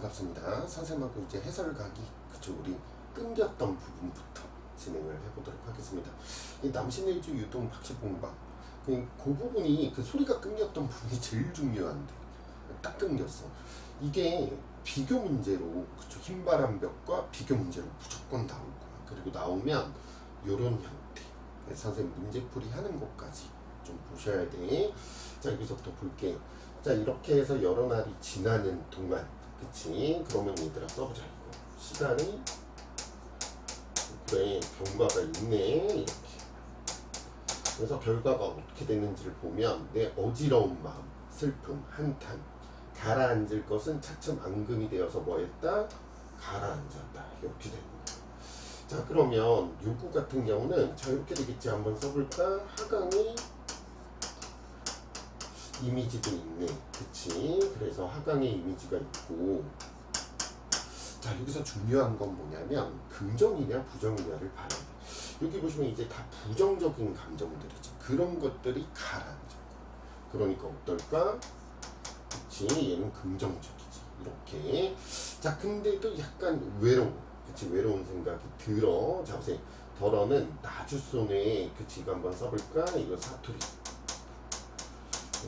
반갑습니다. 선생님하고 이제 해설 가기, 그쵸, 우리 끊겼던 부분부터 진행을 해보도록 하겠습니다. 이 남신의주 유동 박시봉박, 그 부분이, 그 소리가 끊겼던 부분이 제일 중요한데 딱 끊겼어. 이게 비교 문제로, 그쵸, 흰바람벽과 비교 문제로 무조건 나올 거야. 그리고 나오면 요런 형태, 선생님 문제풀이 하는 것까지 좀 보셔야 돼. 자, 여기서부터 볼게요. 자, 이렇게 해서 여러 날이 지나는 동안, 그치? 그러면 얘들아 써보자. 이거 시간이, 그래, 경과가 있네, 이렇게. 그래서 결과가 어떻게 되는지를 보면, 내 어지러운 마음, 슬픔, 한탄, 가라앉을 것은 차츰 앙금이 되어서 뭐했다? 가라앉았다. 이렇게 되는 거야. 자, 그러면 요구 같은 경우는 자, 이렇게 되겠지. 한번 써볼까? 하강이 이미지도 있네, 그치? 그래서 하강의 이미지가 있고, 자, 여기서 중요한 건 뭐냐면 긍정이냐 부정이냐를 봐야 돼. 여기 보시면 이제 다 부정적인 감정들이지. 그런 것들이 가라앉아. 그러니까 어떨까? 그치? 얘는 긍정적이지. 이렇게. 자, 근데도 약간 외로워. 그치? 외로운 생각이 들어. 자, 보세요. 덜어는 나주손에, 그치? 이거 한번 써볼까? 이거 사투리.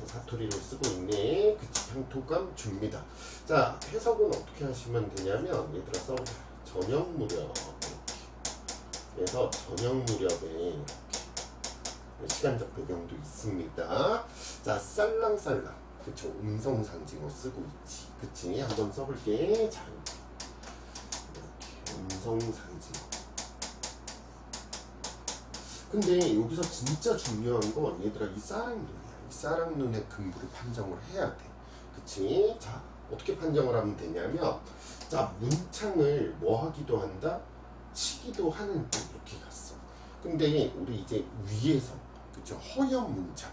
사투리를 쓰고 있네. 그치? 향토감 줍니다. 자, 해석은 어떻게 하시면 되냐면, 얘들아 써보자. 저녁 무렵. 이렇게. 그래서 저녁 무렵에 이렇게. 시간적 배경도 있습니다. 자, 쌀랑쌀랑. 그쵸? 음성상징어 쓰고 있지. 그치? 한번 써볼게. 자, 이렇게. 음성상징어. 근데 여기서 진짜 중요한 건 얘들아 이 쌀랑눈이야. 이 쌀랑눈의 근부를 판정을 해야 돼. 그치? 자, 어떻게 판정을 하면 되냐면, 자, 문창을 뭐 하기도 한다? 치기도 하는 데 이렇게 갔어. 근데 우리 이제 위에서, 그쵸? 허연 문창.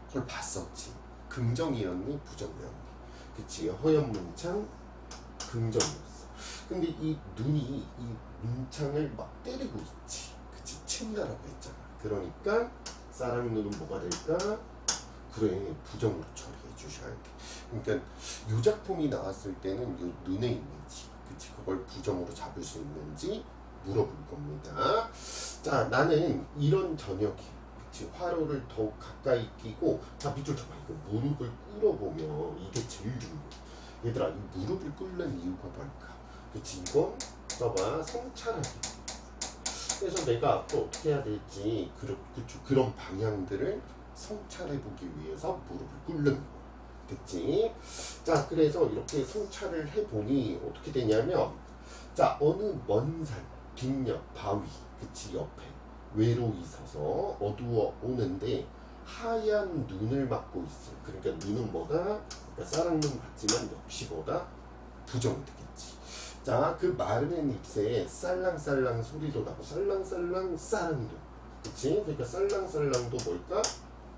그걸 봤었지. 긍정이었니? 부정이었니? 그치? 허연 문창, 긍정이었어. 근데 이 눈이 이 문창을 막 때리고 있지. 그치? 친다라고 했잖아. 그러니까 쌀랑눈은 뭐가 될까? 그래, 부정으로 처리해 주셔야 돼. 그러니까 이 작품이 나왔을 때는 이 눈의 이미지, 그치? 그걸 부정으로 잡을 수 있는지 물어볼 겁니다. 자, 나는 이런 저녁에, 그치? 화로를 더욱 가까이 끼고, 자, 밑줄 쳐봐. 이거 무릎을 꿇어보면 이게 제일 중요해. 얘들아, 이 무릎을 꿇는 이유가 뭘까? 그치? 이건 써봐. 성찰하기. 그래서 내가 앞으로 어떻게 해야 될지, 그런 방향들을 성찰해보기 위해서 무릎을 꿇는 거. 됐지? 자, 그래서 이렇게 성찰을 해보니 어떻게 되냐면, 자, 어느 먼 산, 뒷옆, 바위, 그치, 옆에 외로이 서서 어두워 오는데 하얀 눈을 맞고 있어. 그러니까 눈은 뭐다? 그러니까 쌀랑눈 같지만 역시 뭐다? 부정이 되겠지. 자, 그 마른 잎새에 쌀랑쌀랑 소리도 나고 쌀랑쌀랑 쌀랑도. 그치? 그러니까 쌀랑쌀랑도 뭘까?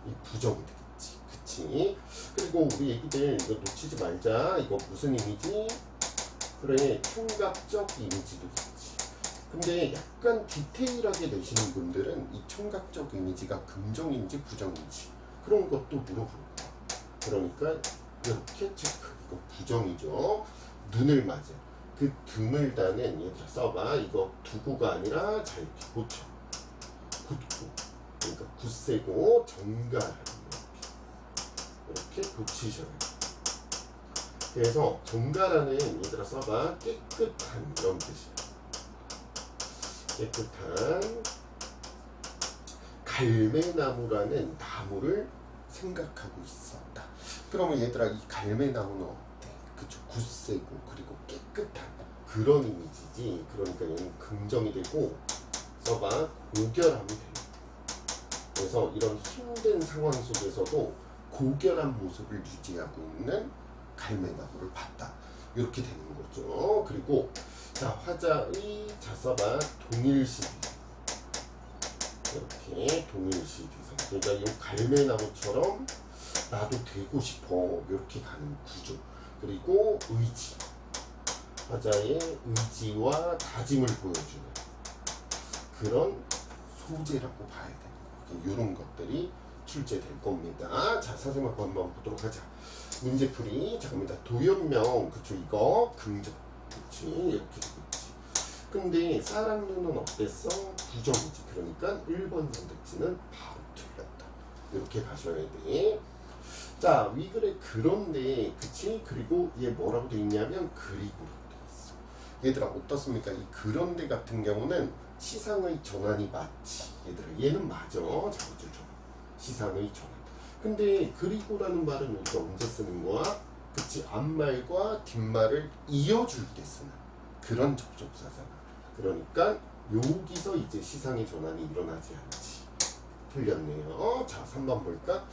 이 부정이 되겠지. 그치? 그리고 우리 애기들 이거 놓치지 말자. 이거 무슨 이미지? 그래, 청각적 이미지도 있지. 근데 약간 디테일하게 내시는 분들은 이 청각적 이미지가 긍정인지 부정인지 그런 것도 물어볼 거야. 그러니까 이렇게 체크. 이거 부정이죠. 눈을 맞아. 그 드물다는 얘들아 써봐. 이거 두고가 아니라 자, 이렇게 고쳐. 굳고. 그러니까 굳세고 정갈한 이렇게 고치셔야 돼. 그래서 정갈하는 얘들아 써봐. 깨끗한 이런 뜻이야. 깨끗한 갈매나무라는 나무를 생각하고 있었다. 그러면 얘들아 이 갈매나무는 어때? 그쵸? 굳세고 그리고 깨끗한 그런 이미지지. 그러니까 얘는 긍정이 되고 써봐. 고결함이 돼. 그래서 이런 힘든 상황 속에서도 고결한 모습을 유지하고 있는 갈매나무를 봤다. 이렇게 되는 거죠. 그리고 자, 화자의 자 써봐. 동일시비. 이렇게 동일시비성. 그러니까 이 갈매나무처럼 나도 되고 싶어. 이렇게 가는 구조. 그리고 의지. 화자의 의지와 다짐을 보여주는 그런 소재라고 봐야 되는 거예요. 이런 것들이 출제될 겁니다. 자, 선생님하고 한번 보도록 하자. 문제풀이. 자, 갑니다. 도연명, 그쵸, 이거 긍정. 그치, 이렇게 되고 있지. 근데 쌀랑누는 어땠어? 부정이지. 그러니까 1번 선택지는 바로 틀렸다. 이렇게 가셔야 돼. 자, 위글의 그런데, 그치? 그리고 얘 뭐라고 돼 있냐면 그리고라고 돼 있어. 얘들아, 어떻습니까? 이 그런데 같은 경우는 시상의 전환이 맞지. 얘들아, 얘는 맞아. 자구줄 전환. 시상의 전환. 근데 그리고라는 말은 우리가 언제 쓰는 거야? 그치? 앞말과 뒷말을 이어줄 때 쓰는 그런 접속사잖아. 그러니까 여기서 이제 시상의 전환이 일어나지 않지. 틀렸네요. 자, 3번 볼까?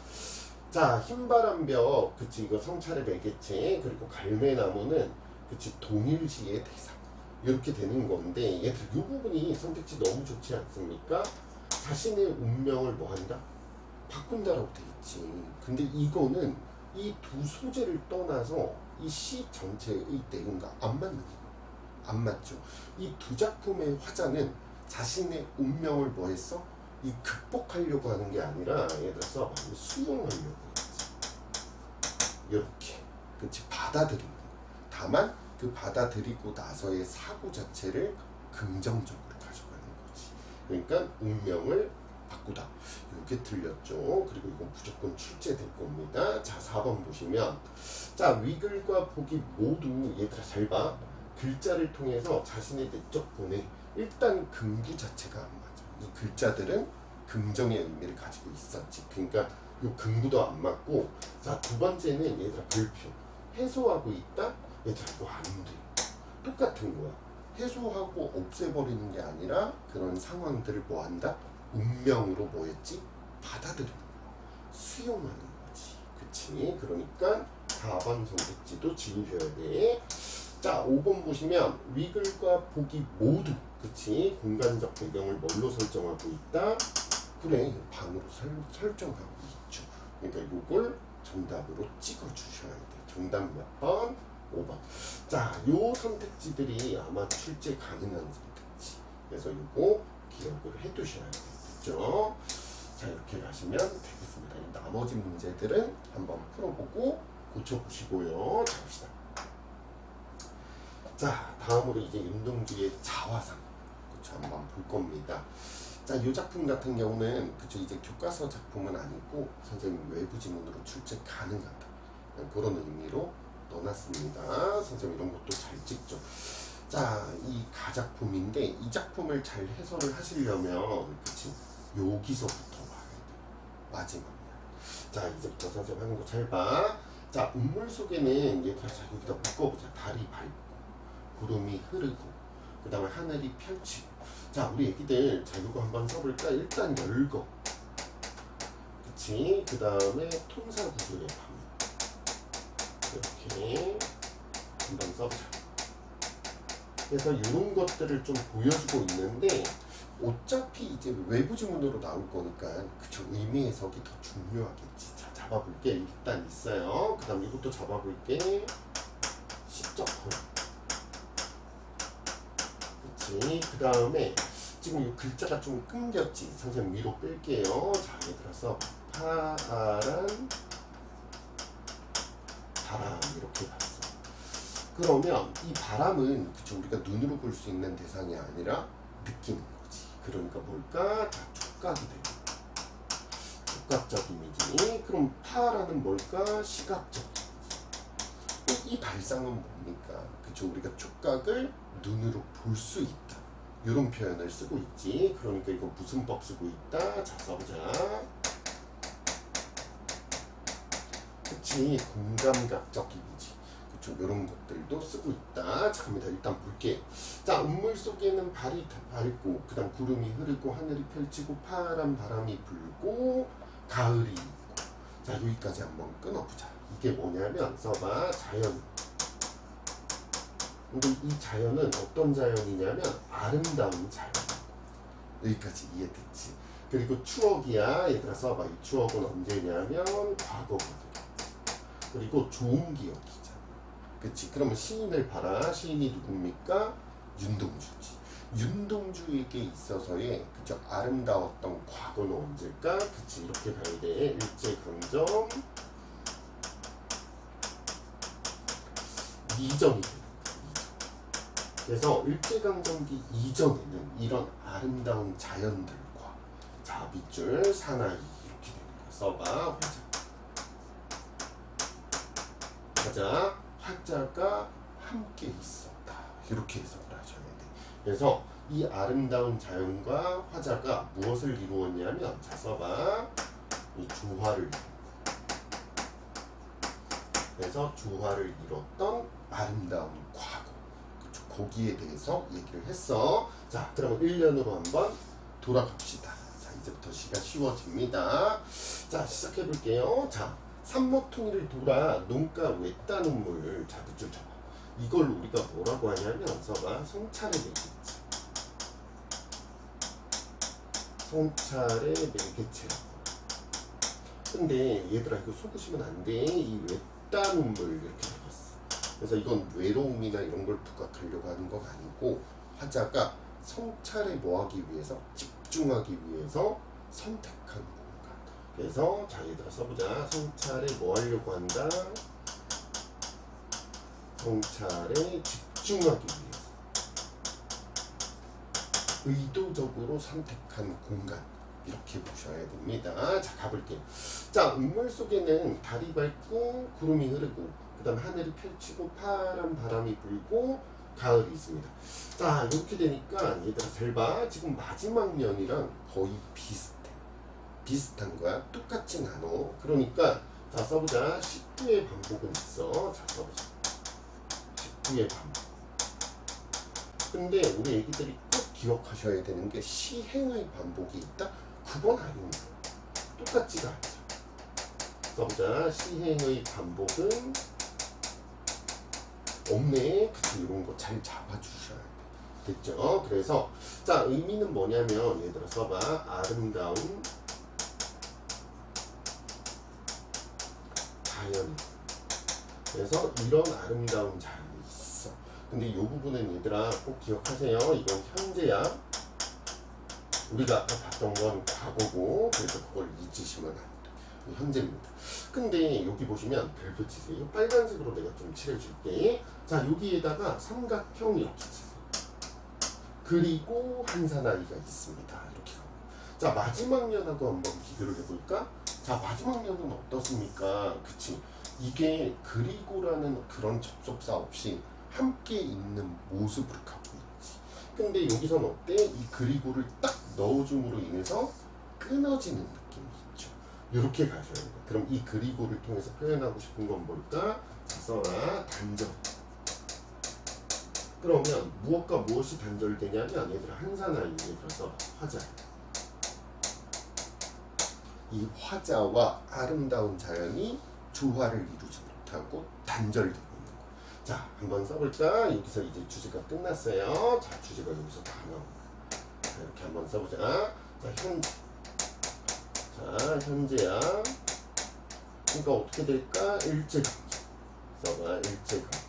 자, 흰바람벽, 그치, 이거 성찰의 매개체, 그리고 갈매나무는, 그치, 동일시의 대상. 이렇게 되는 건데, 얘들, 이 부분이 선택지 너무 좋지 않습니까? 자신의 운명을 뭐 한다? 바꾼다라고 돼 있지. 근데 이거는 이 두 소재를 떠나서 이 시 전체의 내용과 안 맞는 거야. 안 맞죠. 이 두 작품의 화자는 자신의 운명을 뭐 했어? 이 극복하려고 하는 게 아니라 얘들아 써봐. 수용하려고 했지. 이렇게. 그치? 받아들이는 거. 다만 그 받아들이고 나서의 사고 자체를 긍정적으로 가져가는 거지. 그러니까 운명을 바꾸다. 이게 틀렸죠. 그리고 이건 무조건 출제될 겁니다. 자, 4번 보시면, 자, 위글과 복이 모두, 얘들아 잘 봐. 글자를 통해서 자신의 내적 본에 일단 긍부 자체가 안 맞아. 이 글자들은 긍정의 의미를 가지고 있었지. 그러니까 이 긍부도 안 맞고. 자, 두 번째는 얘들아 불표. 해소하고 있다? 얘들아 이거 안 돼. 똑같은 거야. 해소하고 없애버리는 게 아니라 그런 상황들을 뭐 한다? 운명으로 뭐였지? 받아들이는 거. 수용하는 거지. 그치? 그러니까 4번 선택지도 지우셔야 돼. 자, 5번 보시면 위글과 복이 모두, 그치? 공간적 배경을 뭘로 설정하고 있다? 그래, 방으로 설정하고 있죠. 그러니까 이걸 정답으로 찍어주셔야 돼. 정답 몇 번? 5번. 자, 요 선택지들이 아마 출제 가능한 선택지. 그래서 요거 기억을 해두셔야 되겠죠. 자, 이렇게 가시면 되겠습니다. 이 나머지 문제들은 한번 풀어보고 고쳐보시고요. 자, 봅시다. 자, 다음으로 이제 윤동주의 자화상, 그쵸, 한번 볼 겁니다. 자, 이 작품 같은 경우는, 그쵸, 이제 교과서 작품은 아니고 선생님 외부 지문으로 출제 가능하다, 그런 의미로 넣어놨습니다. 선생님 이런 것도 잘 찍죠. 자, 이 가작품인데 이 작품을 잘 해설을 하시려면, 그치, 여기서부터 봐야 돼. 마지막. 자, 이제부터 선생님 하는 거 잘 봐. 자, 운물 속에는 얘들아, 자, 여기다 묶어보자. 달이 밝고 구름이 흐르고 그 다음에 하늘이 펼치고. 자, 우리 애기들, 자, 이거 한번 써볼까? 일단 열거, 그치? 그 다음에 통사구조의 밤, 이렇게 한번 써보자. 그래서 이런 것들을 좀 보여주고 있는데, 어차피 이제 외부 지문으로 나올 거니까, 그쵸, 의미 해석이 더 중요하겠지. 자, 잡아볼게. 일단 있어요. 그 다음 이것도 잡아볼게. 시적 허용. 그 다음에 지금 이 글자가 좀 끊겼지. 선생님 위로 끌게요. 자, 얘들아 써. 파란 바람, 이렇게 봤어. 그러면 이 바람은, 그쵸, 우리가 눈으로 볼 수 있는 대상이 아니라 느끼는 거지. 그러니까 뭘까? 다 촉각이 되는 거야. 촉각적 이미지. 그럼 파라는 뭘까? 시각적 이미지. 이 발상은 뭡니까? 그쵸, 우리가 촉각을 눈으로 볼 수 있다, 이런 표현을 쓰고 있지. 그러니까 이거 무슨 법 쓰고 있다? 자, 써보자. 그치, 공감각적 이미지, 그쵸, 이런 것들도 쓰고 있다. 자, 갑니다. 일단 볼게. 자, 운물 속에는 발이 밝고 그 다음 구름이 흐르고 하늘이 펼치고 파란 바람이 불고 가을이 있고. 자, 여기까지 한번 끊어보자. 이게 뭐냐면, 써봐. 자연. 근데 이 자연은 어떤 자연이냐면 아름다운 자연. 여기까지 이해됐지? 그리고 추억이야. 얘들아 써봐. 이 추억은 언제냐면 과거거든. 그리고 좋은 기억이잖아. 그치? 그러면 시인을 봐라. 시인이 누굽니까? 윤동주지. 윤동주에게 있어서의, 그쵸, 아름다웠던 과거는 언제일까? 그치? 이렇게 가야 돼. 일제강점 이전이 돼요. 그래서 일제강점기 이전에는 이런 아름다운 자연들과 자 밑줄 사나이 이렇게 됩니다. 써봐. 화자 화자가 함께 있었다. 이렇게 해석을 하셔야 돼. 그래서 이 아름다운 자연과 화자가 무엇을 이루었냐면 자 써봐. 이 조화를 그래서 조화를 이뤘던 아름다운 과거. 거기에 대해서 얘기를 했어. 자, 그러면 1년으로 한번 돌아갑시다. 자, 이제부터 시가 쉬워집니다. 자, 시작해 볼게요. 자, 산모퉁이를 돌아 논가 외따 눈물. 자, 밑줄 쳐봐. 이걸 우리가 뭐라고 하냐면 써봐. 성찰의 매개체. 성찰의 매개체라고. 근데 얘들아 이거 속으시면 안 돼. 이 외따 눈물 이렇게 적었어. 그래서 이건 외로움이나 이런 걸 부각하려고 하는 건 아니고 화자가 성찰에 뭐하기 위해서 집중하기 위해서 선택한 공간. 그래서 자 얘들아 써보자. 성찰에 뭐 하려고 한다? 성찰에 집중하기 위해서 의도적으로 선택한 공간. 이렇게 보셔야 됩니다. 자 가볼게요. 자 음물 속에는 달이 밝고 구름이 흐르고 그 다음 하늘이 펼치고 파란 바람이 불고 가을이 있습니다. 자 이렇게 되니까 얘들아 잘 봐. 지금 마지막 년이랑 거의 비슷한 거야. 똑같진 않아. 그러니까 자 써보자. 19의 반복은 있어. 자 써보자. 19의 반복. 근데 우리 애기들이 꼭 기억하셔야 되는 게 시행의 반복이 있다? 그건 아닙니다. 똑같지가 않죠. 써보자. 시행의 반복은 없네. 그치, 이런 거 잘 잡아주셔야 돼. 됐죠? 그래서 자 의미는 뭐냐면 얘들아 써봐. 아름다운 자연. 그래서 이런 아름다운 자연이 있어. 근데 이 부분은 얘들아 꼭 기억하세요. 이건 현재야. 우리가 아까 봤던 건 과거고 그래서 그걸 잊으시면 안 돼. 현재입니다. 근데 여기 보시면 별표 치세요. 빨간색으로 내가 좀 칠해줄게. 자 여기에다가 삼각형 이렇게 치세요. 그리고 한 사나이가 있습니다. 이렇게 가고. 자 마지막 년하고 한번 비교를 해볼까? 자 마지막 년은 어떻습니까? 그치? 이게 그리고라는 그런 접속사 없이 함께 있는 모습을 갖고 있지. 근데 여기선 어때? 이 그리고를 딱 넣어줌으로 인해서 끊어지는 느낌이 있죠. 이렇게 가셔야 돼요. 그럼 이 그리고를 통해서 표현하고 싶은 건 뭘까? 자, 써라. 단절. 그러면 무엇과 무엇이 단절되냐면 얘들아 한 사나이에 들어서 화자. 이 화자와 아름다운 자연이 조화를 이루지 못하고 단절되고 있는 거. 자, 한번 써볼까? 여기서 이제 주제가 끝났어요. 자, 주제가 여기서 다 나옵니다. 자, 이렇게 한번 써보자. 자, 현재야. 그러니까 어떻게 될까? 일제강점. 써봐, 일제강점.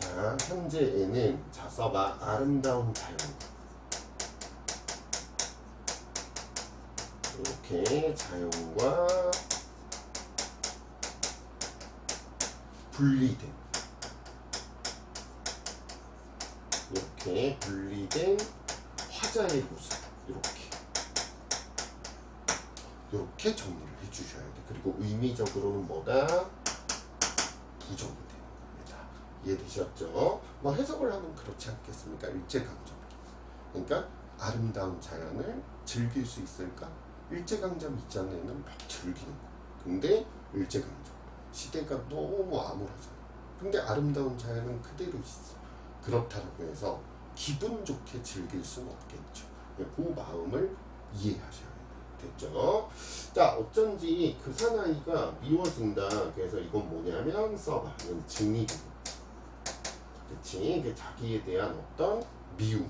자, 현재에는 자, 써봐, 아름다운 자연과 이렇게 자연과 분리된 이렇게 분리된 화자의 모습 이렇게 정리를 해주셔야 돼. 그리고 의미적으로는 뭐다? 부정이 되는 겁니다. 이해되셨죠? 뭐 해석을 하면 그렇지 않겠습니까? 일제강점기. 그러니까 아름다운 자연을 즐길 수 있을까? 일제강점 이전에는 막 즐기는 거. 근데 일제강점 시대가 너무 암울하잖아. 근데 아름다운 자연은 그대로 있어. 그렇다고 해서 기분 좋게 즐길 수는 없겠죠. 그 마음을 이해하셔야 돼요. 됐죠? 자, 어쩐지 그 사나이가 미워진다. 그래서 이건 뭐냐면 써봐. 이건 증이 되는 거지. 그치? 이게 자기에 대한 어떤 미움이.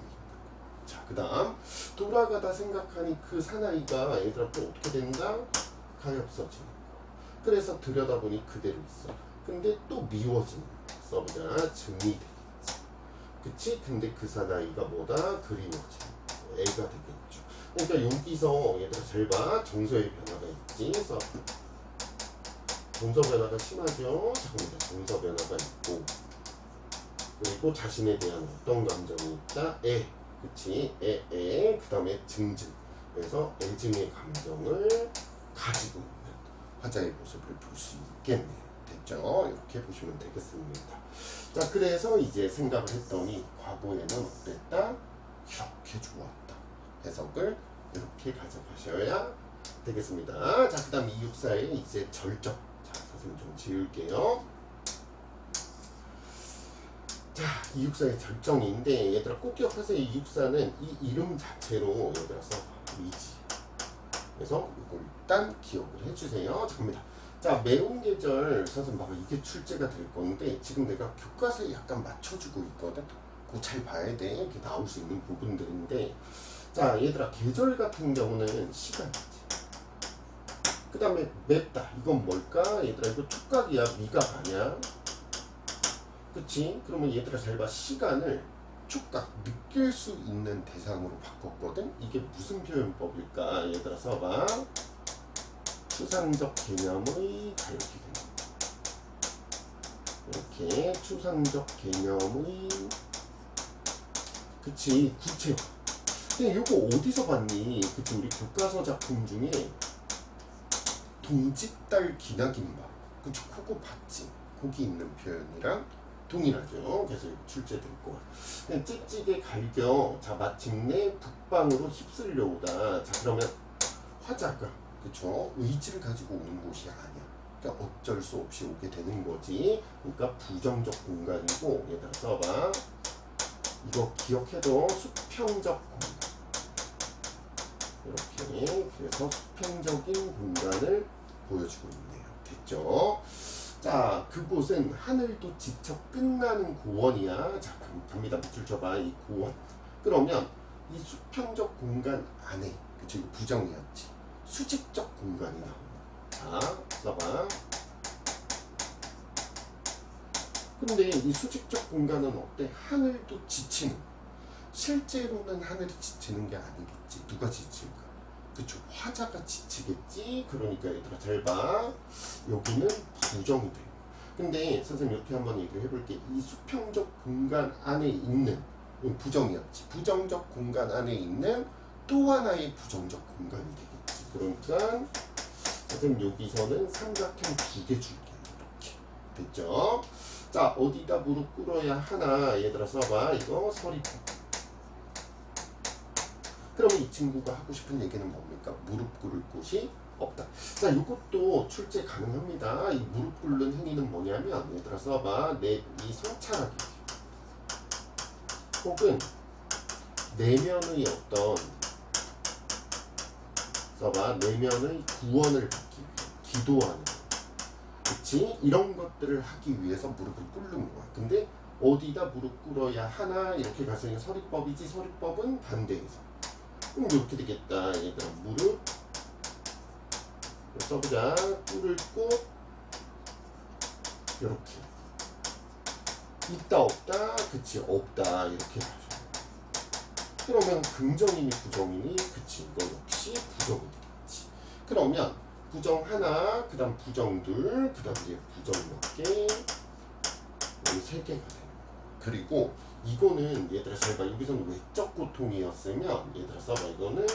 자, 그 다음 돌아가다 생각하니 그 사나이가 얘들아 또 어떻게 된다? 가엾어지는 거. 그래서 들여다보니 그대로 있어. 근데 또 미워지는 거. 써보자. 증이 되겠지. 그치? 근데 그 사나이가 뭐다? 그리워지는 거. 애가 되겠죠. 그러니까 여기서 얘들아 잘 봐. 정서의 변화가 있지. 써. 동서 변화가 심하죠. 자, 동서 변화가 있고, 그리고 자신에 대한 어떤 감정이 있다? 그치? 그 다음에 증증. 그래서 애증의 감정을 가지고 있는 화자의 모습을 볼 수 있겠네요. 됐죠? 이렇게 보시면 되겠습니다. 자, 그래서 이제 생각을 했더니 과거에는 어땠다? 이렇게 좋았다. 해석을 이렇게 가져가셔야 되겠습니다. 자, 그 다음 264의 이제 절정. 자, 선생님 좀 지울게요. 자, 264의 절정인데 얘들아 꼭 기억하세요. 264는 이 이름 자체로 얘들아 써 의지. 그래서 이걸 일단 기억을 해주세요. 자, 갑니다. 자, 매운 계절 선생님 봐봐. 이게 출제가 될 건데 지금 내가 교과서에 약간 맞춰주고 있거든. 그거 잘 봐야 돼. 이렇게 나올 수 있는 부분들인데, 자, 얘들아 계절 같은 경우는 시간이지. 그 다음에 맵다. 이건 뭘까? 얘들아 이거 촉각이야? 미각 아니야? 그치? 그러면 얘들아 잘 봐. 시간을 촉각, 느낄 수 있는 대상으로 바꿨거든? 이게 무슨 표현법일까? 얘들아 써봐. 추상적 개념의 다 이렇게 됩니다. 이렇게 추상적 개념의, 그치, 구체화. 근데 이거 어디서 봤니? 그치, 우리 교과서 작품 중에 동짓달 기나긴바, 그치, 그거 봤지? 거기 있는 표현이랑 동일하죠. 그래서 출제될 거야. 찍찍이 갈겨. 자, 마침내 북방으로 휩쓸려오다. 자, 그러면 화자가, 그쵸, 의지를 가지고 오는 곳이 아니야. 그러니까 어쩔 수 없이 오게 되는 거지. 그러니까 부정적 공간이고, 얘들아 써봐. 이거 기억해도 수평적 공간. 이렇게. 그래서 수평적인 공간을 보여주고 있네요. 됐죠? 자, 그곳은 하늘도 지쳐 끝나는 고원이야. 자, 갑니다. 밑줄 쳐봐. 이 고원. 그러면 이 수평적 공간 안에, 그치, 이거 부정이었지. 수직적 공간이 나옵니다. 자, 써봐. 근데 이 수직적 공간은 어때? 하늘도 지치는. 실제로는 하늘이 지치는 게 아니겠지. 누가 지칠까? 그쵸, 화자가 지치겠지. 그러니까 얘들아 잘 봐. 여기는 부정이 돼요. 근데 선생님 이렇게 한번 얘기를 해볼게. 이 수평적 공간 안에 있는, 부정이었지. 부정적 공간 안에 있는 또 하나의 부정적 공간이 되겠지. 그러니까 선생님 여기서는 삼각형 2개 줄게요. 이렇게. 됐죠? 자, 어디다 무릎 꿇어야 하나? 얘들아 써봐. 이거 서리법. 그러면 이 친구가 하고 싶은 얘기는 뭡니까? 무릎 꿇을 곳이 없다. 자, 이것도 출제 가능합니다. 이 무릎 꿇는 행위는 뭐냐면, 얘들아 써봐. 이 성찰하기. 혹은 내면의 어떤, 써봐. 내면의 구원을 받기 위해 기도하는. 그치? 이런 것들을 하기 위해서 무릎을 꿇는 거야. 근데 어디다 무릎 꿇어야 하나? 이렇게 가서 서리법이지. 서리법은 반대해서. 그럼 이렇게 되겠다. 얘들아 무릎 써보자. 꿇을 곳 이렇게 있다 없다. 그치, 없다. 이렇게 가죠. 그러면 긍정이니 부정이니? 그치, 이거 역시 부정이 되겠지. 그러면 부정 하나, 그 다음 부정 둘, 그 다음 이제 부정 몇 개, 여기 3개가 되는 거야. 그리고 이거는 얘들아 잘 봐. 여기서는 외적 고통이었으면 얘들아 써봐. 이거는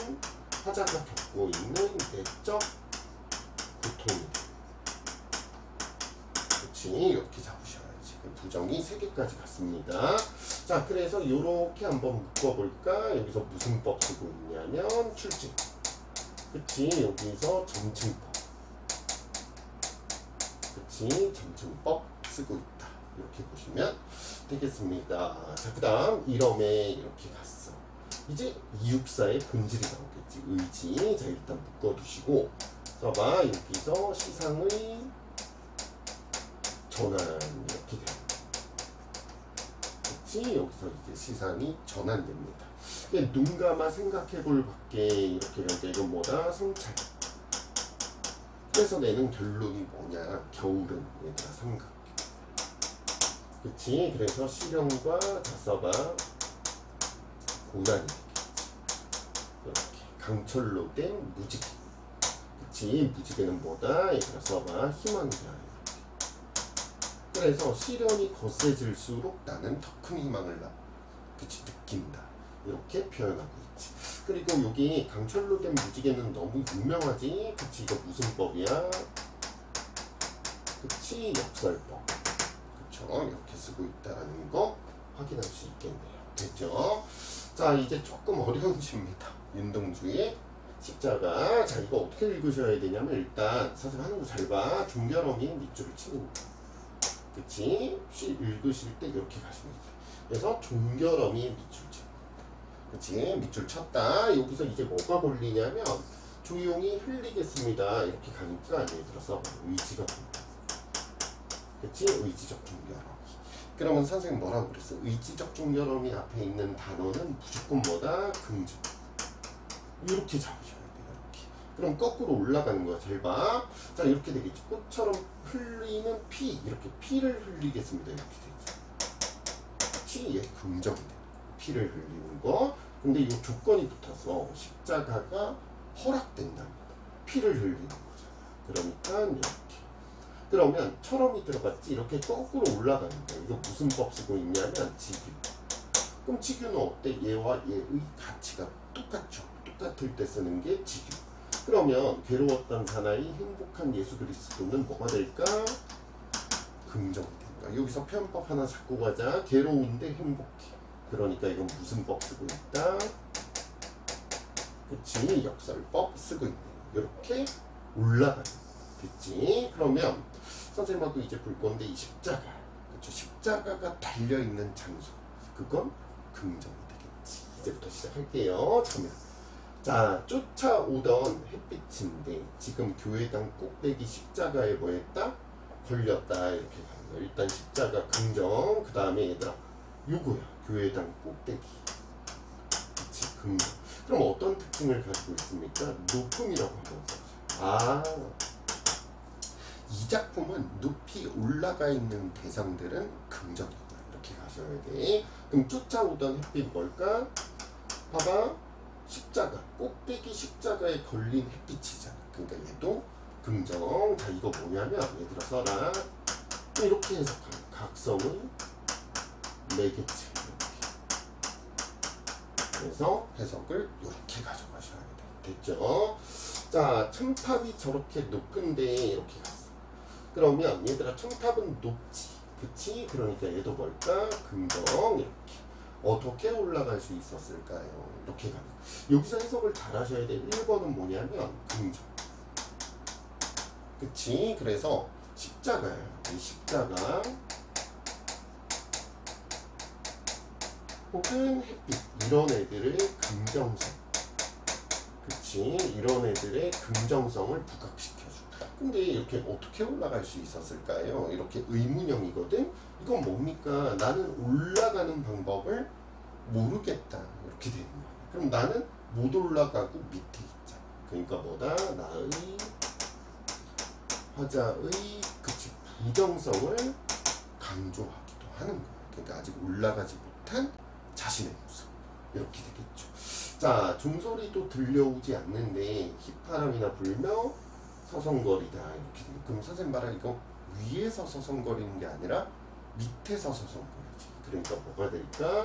화자가 겪고 있는 내적 고통이. 그치? 이렇게 잡으셔야지. 부정이 3개까지 갔습니다. 자, 그래서 요렇게 한번 묶어볼까? 여기서 무슨 법 쓰고 있냐면 출증. 그치? 여기서 점증법. 그치? 점증법 쓰고 있다. 이렇게 보시면 되겠습니다. 자, 그 다음 1엄에 이렇게 갔어. 이제 264의 본질이 나오겠지. 의지. 자, 일단 묶어두시고 써봐. 여기서 시상의 전환 이렇게 됩니다. 그치? 여기서 이제 시상이 전환됩니다. 눈 감아 생각해볼 밖에 이렇게 가니까 이건 뭐다? 성찰. 그래서 내는 결론이 뭐냐? 겨울은 얘들아 삼각. 그치? 그래서 시령과 자서가 고난이 되겠지. 이렇게 강철로 된 무직. 그치? 그치? 무지개는 뭐다? 얘들아 써봐. 희망이야. 그래서 시련이 거세질수록 나는 더 큰 희망을 그치? 느낀다. 이렇게 표현하고 있지. 그리고 여기 강철로 된 무지개는 너무 유명하지? 그치? 이거 무슨 법이야? 그치? 역설법. 그쵸? 이렇게 쓰고 있다라는 거 확인할 수 있겠네요. 됐죠? 자, 이제 조금 어려운 시입니다. 윤동주의 십자가. 자, 이거 어떻게 읽으셔야 되냐면 일단 선생님 하는 거 잘 봐. 종결어미 밑줄을 치는 거야. 그치? 읽으실 때 이렇게 가시면 돼. 그래서 종결어미 밑줄 치. 그치? 밑줄 쳤다. 여기서 이제 뭐가 걸리냐면 조용히 흘리겠습니다. 이렇게 가니까 예를 들어서 의지가 걸려. 그치? 의지적 종결어미. 그러면 선생님 뭐라고 그랬어? 의지적 종결어미 앞에 있는 단어는 무조건 뭐다? 긍정. 이렇게 잡으셔야 돼요. 이렇게. 그럼 거꾸로 올라가는 거야. 잘 봐. 자, 이렇게 되겠지. 꽃처럼 흘리는 피. 이렇게 피를 흘리겠습니다. 이렇게 되죠. 피, 예, 긍정이 돼. 피를 흘리는 거. 근데 이 조건이 붙어서 십자가가 허락된답니다. 피를 흘리는 거죠. 그러니까 이렇게. 그러면 처럼이 들어갔지. 이렇게 거꾸로 올라가는 거예요. 이거 무슨 법 쓰고 있냐면 직유. 그럼 직유는 어때? 얘와 얘의 가치가 똑같죠. 똑같을 때 쓰는 게 직유. 그러면 괴로웠던 사나이 행복한 예수 그리스도는 뭐가 될까? 긍정이 된다. 여기서 표현법 하나 잡고 가자. 괴로운데 행복해. 그러니까 이건 무슨 법 쓰고 있다? 그치? 역설법 쓰고 있네. 이렇게 올라가는 거. 됐지? 그러면 선생님하고 이제 볼 건데 이 십자가. 그쵸? 십자가가 달려있는 장소. 그건 긍정이 되겠지. 이제부터 시작할게요. 잠깐만. 자, 쫓아오던 햇빛인데 지금 교회당 꼭대기 십자가에 뭐 했다? 걸렸다. 이렇게 가는 거야. 일단 십자가 긍정. 그 다음에 얘들아 요거야. 교회당 꼭대기. 그치? 긍정. 그럼 어떤 특징을 가지고 있습니까? 높음이라고 한번 써보자. 아, 이 작품은 높이 올라가 있는 대상들은 긍정이다. 이렇게 가셔야 돼. 그럼 쫓아오던 햇빛 뭘까? 봐봐. 십자가. 꼭대기 십자가에 걸린 햇빛이잖아. 그러니까 얘도 긍정. 자, 이거 뭐냐면 얘들아 써라. 이렇게 해석하는 각성의 매개체. 그래서 해석을 이렇게 가져가셔야 돼. 됐죠? 자, 첨탑이 저렇게 높은데 이렇게 갔어. 그러면 얘들아 첨탑은 높지. 그치? 그러니까 얘도 뭘까? 긍정. 이렇게. 어떻게 올라갈 수 있었을까요? 이렇게 가는. 여기서 해석을 잘 하셔야 돼. 1번은 뭐냐면 긍정. 그치? 그래서 십자가야. 이 십자가 혹은 햇빛 이런 애들의 긍정성. 그치? 이런 애들의 긍정성을 부각시켜줘. 근데 이렇게 어떻게 올라갈 수 있었을까요? 이렇게 의문형이거든? 이건 뭡니까? 나는 올라가는 방법을 모르겠다. 이렇게 되는 거야. 그럼 나는 못 올라가고 밑에 있잖아. 그러니까 뭐다? 나의 화자의 그치 부정성을 강조하기도 하는 거야. 그러니까 아직 올라가지 못한 자신의 모습. 이렇게 되겠죠. 자, 종소리도 들려오지 않는데 휘파람이나 불며 서성거리다. 이렇게 되면 그럼 선생님 말아 이거 위에서 서성거리는 게 아니라 밑에서 서성거리지. 그러니까 뭐가 될까?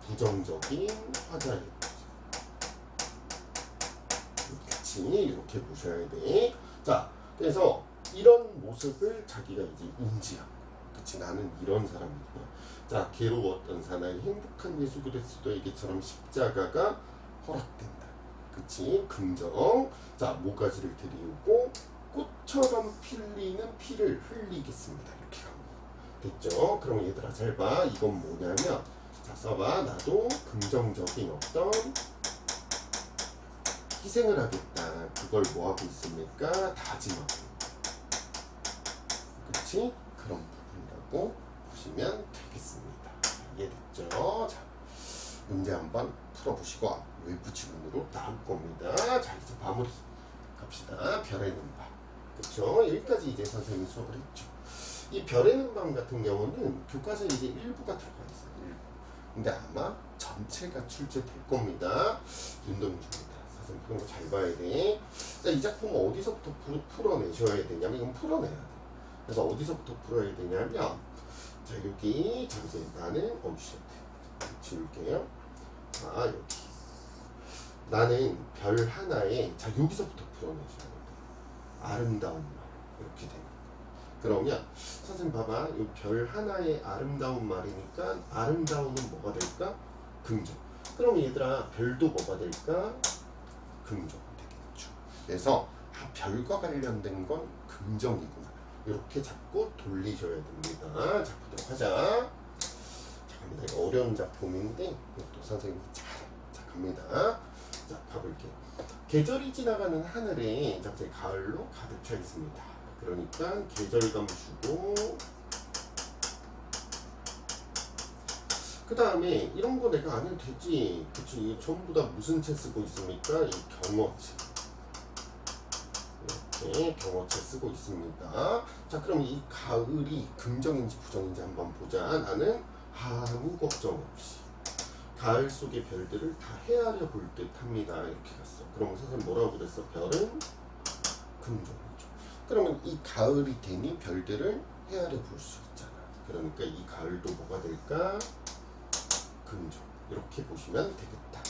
부정적인 화자의 모습. 그치? 이렇게 보셔야 돼. 자, 그래서 이런 모습을 자기가 이제 인지하고, 그치? 나는 이런 사람이구나. 자, 괴로웠던 사나이 행복한 예수 그리스도에게처럼 십자가가 허락된다. 그치? 긍정. 자, 모가지를 들이우고 꽃처럼 필리는 피를 흘리겠습니다. 이렇게 갑니다. 됐죠? 그럼 얘들아 잘 봐. 이건 뭐냐면 자, 써봐. 나도 긍정적인 어떤 희생을 하겠다. 그걸 뭐하고 있습니까? 다짐하고. 그치? 그런 부분이라고 보시면 되겠습니다. 이해됐죠? 자, 문제 한번 풀어보시고 외부 지문으로 나올 겁니다. 자, 이제 마무리 갑시다. 별의 눈밤. 그쵸? 여기까지 이제 선생님이 수업을 했죠. 이 별의 눈밤 같은 경우는 교과서에 이제 일부가 들어가 있어요. 일부. 근데 아마 전체가 출제될 겁니다. 윤동주입니다. 그런 거 잘 봐야 돼. 자, 이 작품 어디서부터 풀어내셔야 되냐면 이건 풀어내야 돼. 그래서 어디서부터 풀어야 되냐면 자, 여기 자, 보세요. 나는 지울게요. 자, 여기 나는 별 하나에 자, 여기서부터 풀어내셔야 돼. 아름다운 말 이렇게 됩니다. 그러면 선생님 봐봐, 이 별 하나의 아름다운 말이니까 아름다움은 뭐가 될까? 긍정. 그럼 얘들아 별도 뭐가 될까? 긍정 되겠죠. 그래서 별과 관련된 건 긍정이구나. 이렇게 자꾸 돌리셔야 됩니다. 자, 보도록 하자. 자, 갑니다. 이거 어려운 작품인데 이것도 선생님이 자, 갑니다. 자, 가볼게요. 계절이 지나가는 하늘에 자, 가을로 가득 차 있습니다. 그러니까 계절감 주고 그 다음에 이런 거 내가 안 해도 되지. 그치? 전부 다 무슨 책 쓰고 있습니까? 이 경어책. 이렇게 경어책 쓰고 있습니다. 자, 그럼 이 가을이 긍정인지 부정인지 한번 보자. 나는 아무 걱정 없이 가을 속의 별들을 다 헤아려 볼 듯 합니다. 이렇게 갔어. 그럼 선생님 뭐라고 그랬어? 별은 긍정이죠. 그러면 이 가을이 되니 별들을 헤아려 볼 수 있잖아. 그러니까 이 가을도 뭐가 될까? 긍정. 이렇게 보시면 되겠다.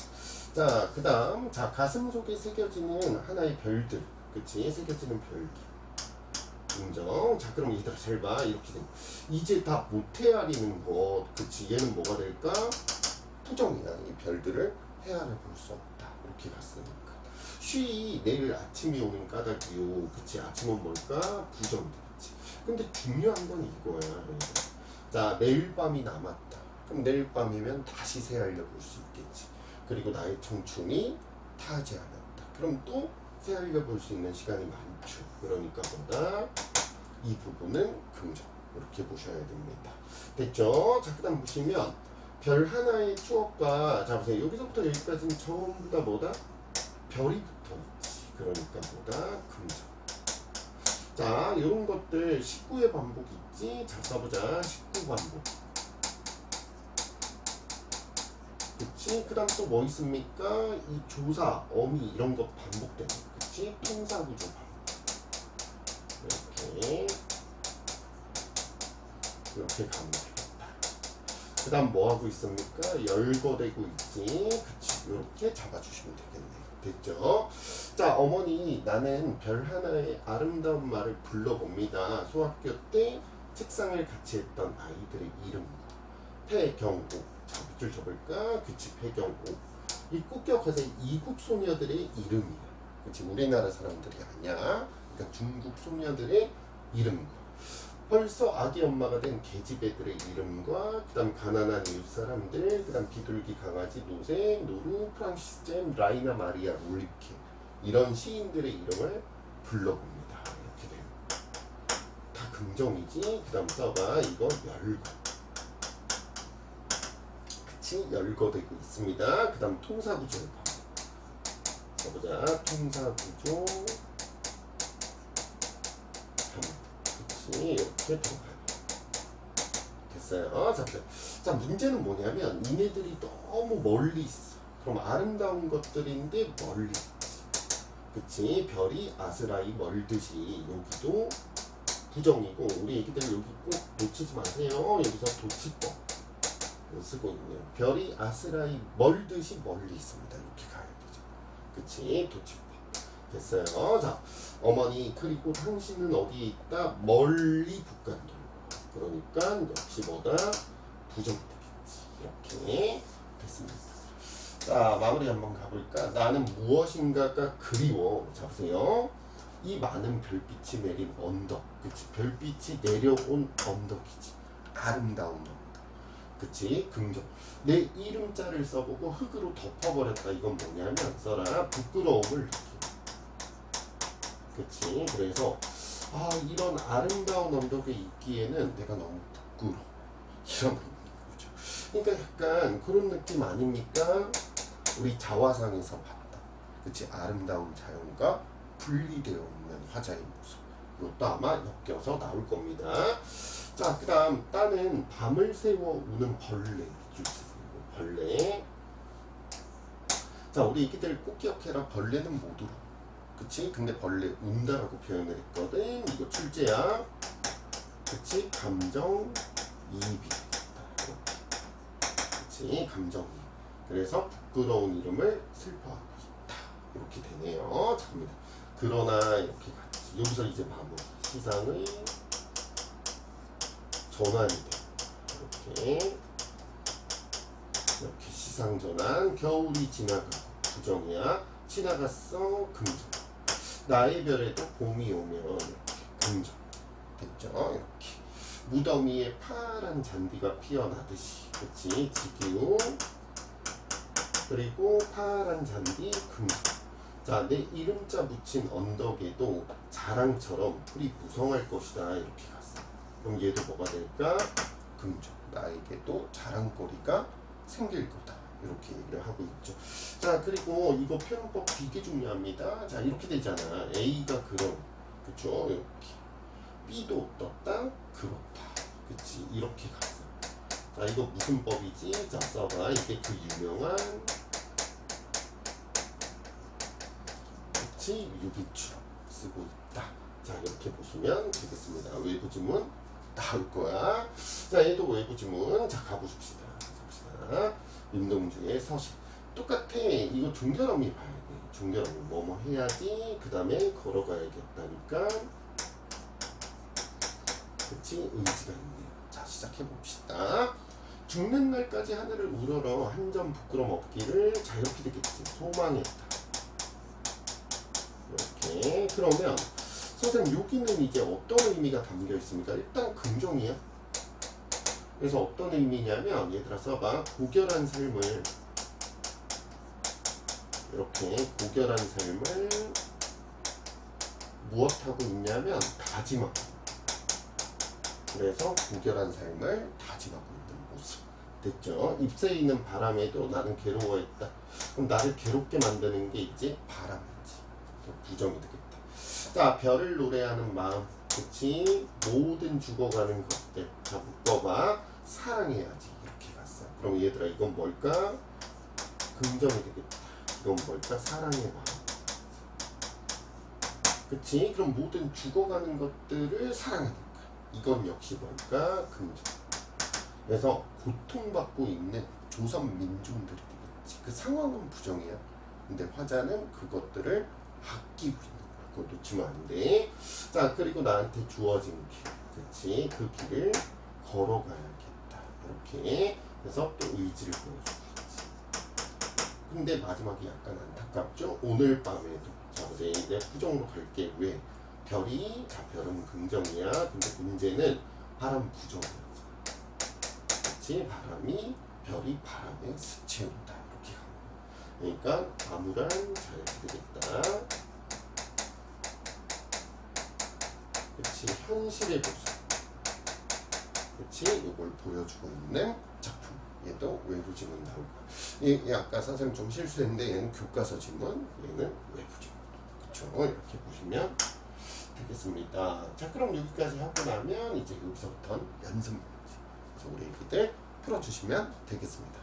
자, 그 다음 자, 가슴 속에 새겨지는 하나의 별들. 그치? 새겨지는 별들. 긍정. 자, 그럼 얘들아 잘 봐. 이렇게 된 이제 다 못 헤아리는 것. 그치? 얘는 뭐가 될까? 부정이야. 이 별들을 헤아려 볼 수 없다. 이렇게 갔으니까. 쉬 내일 아침이 오는 까닭이요. 그치? 아침은 뭘까? 부정 되겠지. 근데 중요한 건 이거야. 자, 내일 밤이 남았다. 그럼 내일 밤이면 다시 새알려 볼 수 있겠지. 그리고 나의 청춘이 타지 않았다. 그럼 또 새알려 볼 수 있는 시간이 많죠. 그러니까 뭐다? 이 부분은 긍정. 이렇게 보셔야 됩니다. 됐죠? 자, 그 다음 보시면 별 하나의 추억과 자, 보세요. 여기서부터 여기까지는 전부 다 뭐다? 별이 붙어 있지. 그러니까 뭐다? 긍정. 자, 이런 것들 19의 반복 있지? 자, 써보자. 19 반복. 그치? 그 다음 또 뭐 있습니까? 이 조사, 어미 이런 거 반복되는 거. 그치? 통사구조 반복. 이렇게 가면 되겠다. 그 다음 뭐 하고 있습니까? 열거되고 있지? 그치? 이렇게 잡아주시면 되겠네요. 됐죠? 자, 어머니 나는 별 하나의 아름다운 말을 불러봅니다. 소학교 때 책상을 같이 했던 아이들의 이름과 폐경옥. 자, 밑줄 쳐볼까? 그치, 폐경옥. 이 국격화세 이국 소녀들의 이름이야. 그치, 우리나라 사람들이 아니야. 그러니까 중국 소녀들의 이름과 벌써 아기 엄마가 된 계집애들의 이름과 그 다음 가난한 이웃 사람들, 그 다음 비둘기 강아지 노세, 노루, 프랑시스 잼, 라이나 마리아 룰케 이런 시인들의 이름을 불러봅니다. 이렇게 됩니다. 다 긍정이지. 그 다음 써봐. 이거 열거. 그치? 열거되고 있습니다. 그 다음 통사구조 써보자. 통사구조 그치? 이렇게 들어가요. 됐어요. 자, 문제는 뭐냐면 이네들이 너무 멀리 있어. 그럼 아름다운 것들인데 멀리 있지. 그치? 별이 아스라이 멀듯이 여기도 부정이고 우리 애기들 여기 꼭 놓치지 마세요. 여기서 도치법 쓰고 있네요. 별이 아스라이 멀듯이 멀리 있습니다. 이렇게 가야 되죠. 그치? 도치법. 됐어요. 자, 어머니 그리고 당신은 어디에 있다? 멀리 북간도. 그러니까 역시 뭐다? 부정되겠지. 이렇게 됐습니다. 자, 마무리 한번 가볼까? 나는 무엇인가가 그리워. 자, 보세요. 이 많은 별빛이 내린 언덕. 그치? 별빛이 내려온 언덕이지. 아름다운 언덕. 그치? 긍정. 내 이름자를 써보고 흙으로 덮어버렸다. 이건 뭐냐면 써라. 부끄러움을 느끼는. 그치? 그래서 이런 아름다운 언덕에 있기에는 내가 너무 부끄러워. 이런 거죠. 그러니까 약간 그런 느낌 아닙니까? 우리 자화상에서 봤다. 그치? 아름다운 자연과 분리되어 있는 화자의 모습. 이것도 아마 엮여서 나올 겁니다. 자, 그 다음 따는 밤을 새워 우는 벌레. 벌레. 자, 우리 애기들 꼭 기억해라. 벌레는 못 울어. 그치? 근데 벌레 운다라고 표현을 했거든. 이거 출제야. 그치? 감정 이입이 됐다. 그치? 감정 이입. 그래서 부끄러운 이름을 슬퍼하고 있다. 이렇게 되네요. 자, 갑니다. 그러나 이렇게 같이 여기서 이제 마무리. 시상의 전환이 돼. 이렇게 시상 전환. 겨울이 지나가고 부정이야. 지나갔어. 긍정. 나의 별에도 봄이 오면 이렇게 긍정. 됐죠? 이렇게 무더미에 파란 잔디가 피어나듯이. 그치? 지기우. 그리고 파란 잔디 긍정. 자, 내 이름자 붙인 언덕에도 자랑처럼 풀이 무성할 것이다. 이렇게 갔어. 그럼 얘도 뭐가 될까? 긍정. 나에게도 자랑거리가 생길 거다. 이렇게 얘기를 하고 있죠. 자, 그리고 이거 표현법 되게 중요합니다. 자, 이렇게 되잖아. A가 그런, 그쵸? 이렇게. B도 떴다, 그렇다. 그치? 이렇게 갔어. 자, 이거 무슨 법이지? 자, 써봐. 이게 그 유명한, 그치? 유기추 쓰고 있다. 자, 이렇게 보시면 되겠습니다. 외부 지문 나올 거야. 자, 얘도 외부 지문. 자, 가보십시다. 윤동주의 서식. 똑같아. 이거 중결어미 봐야 돼. 중결어미 뭐뭐 해야지. 그 다음에 걸어가야겠다니까. 그치? 의지가 있네요. 자, 시작해봅시다. 죽는 날까지 하늘을 우러러 한 점 부끄럼 없기를. 자, 이렇게 되겠지. 소망했다. 이렇게. 그러면 선생님 여기는 이제 어떤 의미가 담겨 있습니까? 일단 긍정이야. 그래서 어떤 의미냐면 얘들아 써봐. 고결한 삶을 이렇게 고결한 삶을 무엇하고 있냐면 다짐하고. 그래서 고결한 삶을 다짐하고 있는 모습. 됐죠? 잎새에 있는 바람에도 나는 괴로워했다. 그럼 나를 괴롭게 만드는 게 이제 바람이지. 부정이 되겠다. 자, 별을 노래하는 마음. 그치? 모든 죽어가는 것들. 자, 묶어봐. 사랑해야지. 이렇게 갔어. 그럼 얘들아 이건 뭘까? 긍정이 되겠다. 이건 뭘까? 사랑의 마음. 그치? 그럼 모든 죽어가는 것들을 사랑하니까. 이건 역시 뭘까? 긍정. 그래서 고통받고 있는 조선 민중들이 되겠지. 그 상황은 부정이야. 근데 화자는 그것들을 아끼고 있는 거야. 그거 놓치면 안 돼. 자, 그리고 나한테 주어진 길. 그치? 그 길을 걸어가야겠다. 이렇게. 그래서 또 의지를 보여주고 있지. 근데 마지막이 약간 안타깝죠? 오늘 밤에도. 자, 이제 부정으로 갈게. 왜? 별이, 자, 별은 긍정이야. 근데 문제는 바람 부정이야. 그치? 바람이, 별이 바람에 스쳐온다. 이렇게 가는 거야. 그러니까 암울한 잘 되겠다. 그치? 현실의 모습. 그치? 이걸 보여주고 있는 작품. 얘도 외부 지문 나올 거야. 얘 아까 선생님 좀 실수했는데 얘는 교과서 지문, 얘는 외부 지문. 그쵸? 이렇게 보시면 되겠습니다. 자, 그럼 여기까지 하고 나면 이제 여기서부터는 연습 문제. 그래서 우리 애기들 풀어주시면 되겠습니다.